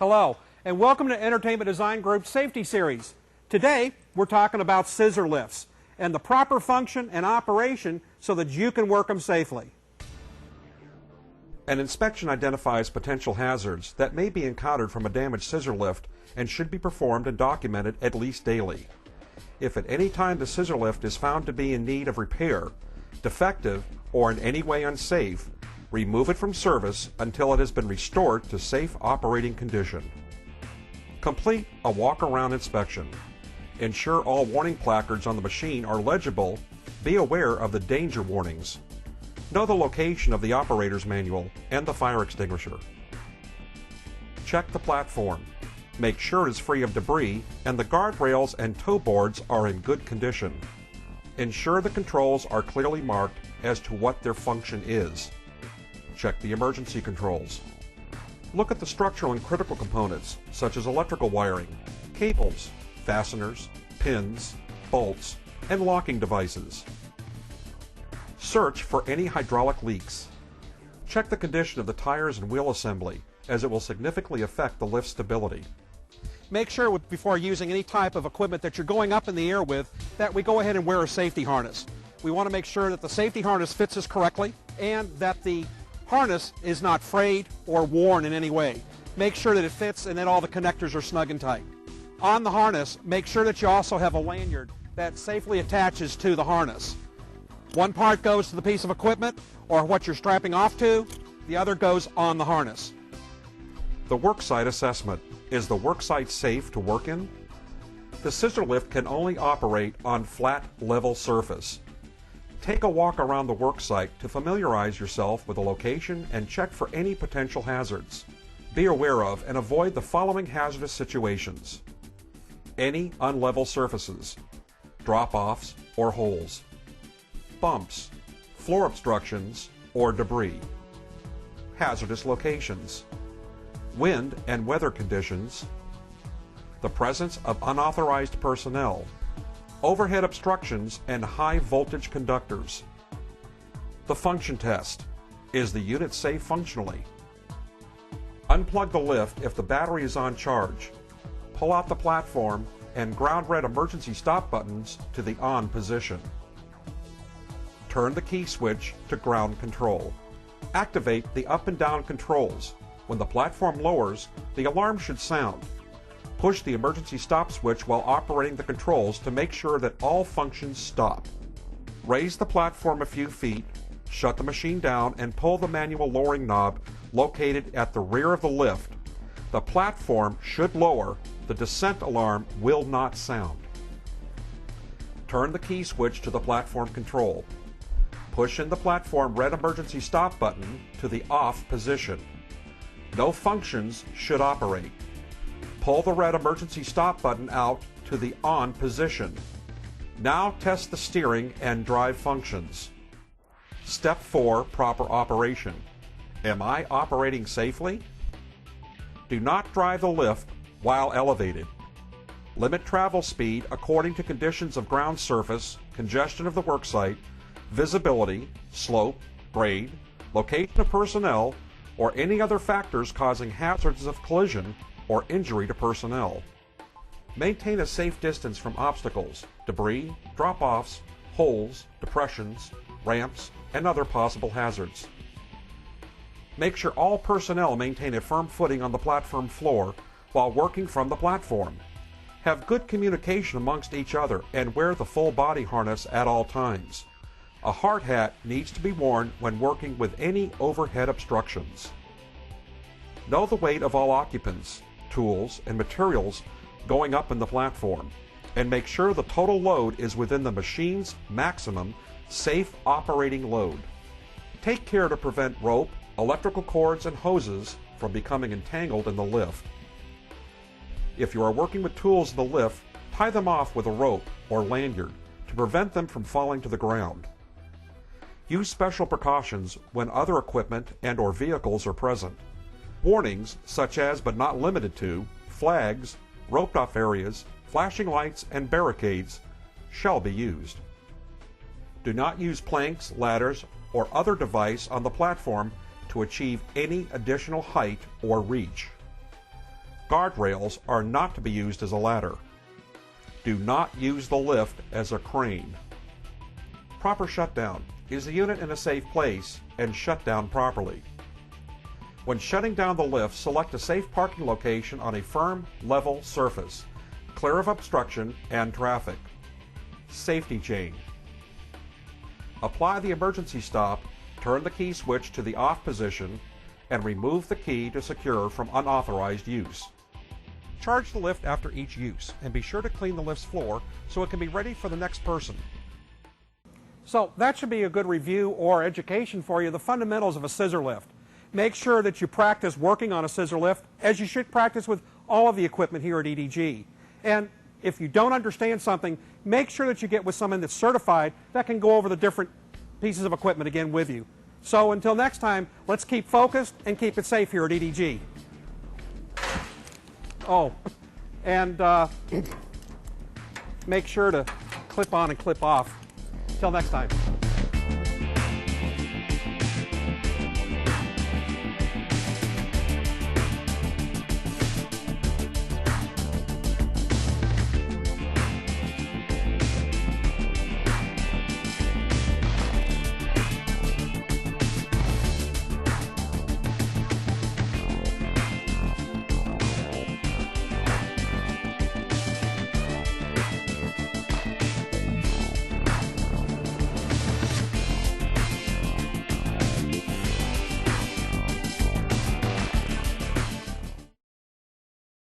Hello, and welcome to Entertainment Design Group's Safety Series. Today, we're talking about scissor lifts and the proper function and operation so that you can work them safely. An inspection identifies potential hazards that may be encountered from a damaged scissor lift and should be performed and documented at least daily. If at any time the scissor lift is found to be in need of repair, defective, or in any way unsafe, remove it from service until it has been restored to safe operating condition. Complete a walk-around inspection. Ensure all warning placards on the machine are legible. Be aware of the danger warnings. Know the location of the operator's manual and the fire extinguisher. Check the platform. Make sure it is free of debris and the guardrails and toe boards are in good condition. Ensure the controls are clearly marked as to what their function is. Check the emergency controls. Look at the structural and critical components such as electrical wiring, cables, fasteners, pins, bolts, and locking devices. Search for any hydraulic leaks. Check the condition of the tires and wheel assembly, as it will significantly affect the lift stability. Make sure before using any type of equipment that you're going up in the air with that we go ahead and wear a safety harness. We want to make sure that the safety harness fits us correctly and that the harness is not frayed or worn in any way. Make sure that it fits and that all the connectors are snug and tight. On the harness, make sure that you also have a lanyard that safely attaches to the harness. One part goes to the piece of equipment or what you're strapping off to, the other goes on the harness. The worksite assessment. Is the worksite safe to work in? The scissor lift can only operate on flat, level surface. Take a walk around the worksite to familiarize yourself with the location and check for any potential hazards. Be aware of and avoid the following hazardous situations: any unlevel surfaces, drop-offs or holes, bumps, floor obstructions or debris, hazardous locations, wind and weather conditions, the presence of unauthorized personnel, overhead obstructions and high voltage conductors. The function test. Is the unit safe functionally? Unplug the lift if the battery is on charge. Pull out the platform and ground red emergency stop buttons to the on position. Turn the key switch to ground control. Activate the up and down controls. When the platform lowers, the alarm should sound. Push the emergency stop switch while operating the controls to make sure that all functions stop. Raise the platform a few feet, shut the machine down, and pull the manual lowering knob located at the rear of the lift. The platform should lower. The descent alarm will not sound. Turn the key switch to the platform control. Push in the platform red emergency stop button to the off position. No functions should operate. Pull the red emergency stop button out to the on position. Now test the steering and drive functions. Step 4, proper operation. Am I operating safely? Do not drive the lift while elevated. Limit travel speed according to conditions of ground surface, congestion of the worksite, visibility, slope, grade, location of personnel, or any other factors causing hazards of collision or injury to personnel. Maintain a safe distance from obstacles, debris, drop-offs, holes, depressions, ramps, and other possible hazards. Make sure all personnel maintain a firm footing on the platform floor while working from the platform. Have good communication amongst each other and wear the full body harness at all times. A hard hat needs to be worn when working with any overhead obstructions. Know the weight of all occupants, tools, and materials going up in the platform, and make sure the total load is within the machine's maximum safe operating load. Take care to prevent rope, electrical cords, and hoses from becoming entangled in the lift. If you are working with tools in the lift, tie them off with a rope or lanyard to prevent them from falling to the ground. Use special precautions when other equipment and/or vehicles are present. Warnings, such as but not limited to flags, roped-off areas, flashing lights, and barricades, shall be used. Do not use planks, ladders, or other device on the platform to achieve any additional height or reach. Guardrails are not to be used as a ladder. Do not use the lift as a crane. Proper shutdown. Is the unit in a safe place and shut down properly? When shutting down the lift, select a safe parking location on a firm, level surface, clear of obstruction and traffic. Safety chain. Apply the emergency stop, turn the key switch to the off position, and remove the key to secure from unauthorized use. Charge the lift after each use, and be sure to clean the lift's floor so it can be ready for the next person. So that should be a good review or education for you, the fundamentals of a scissor lift. Make sure that you practice working on a scissor lift as you should practice with all of the equipment here at EDG. And if you don't understand something, make sure that you get with someone that's certified that can go over the different pieces of equipment again with you. So until next time, let's keep focused and keep it safe here at EDG. Oh, and make sure to clip on and clip off. Till next time.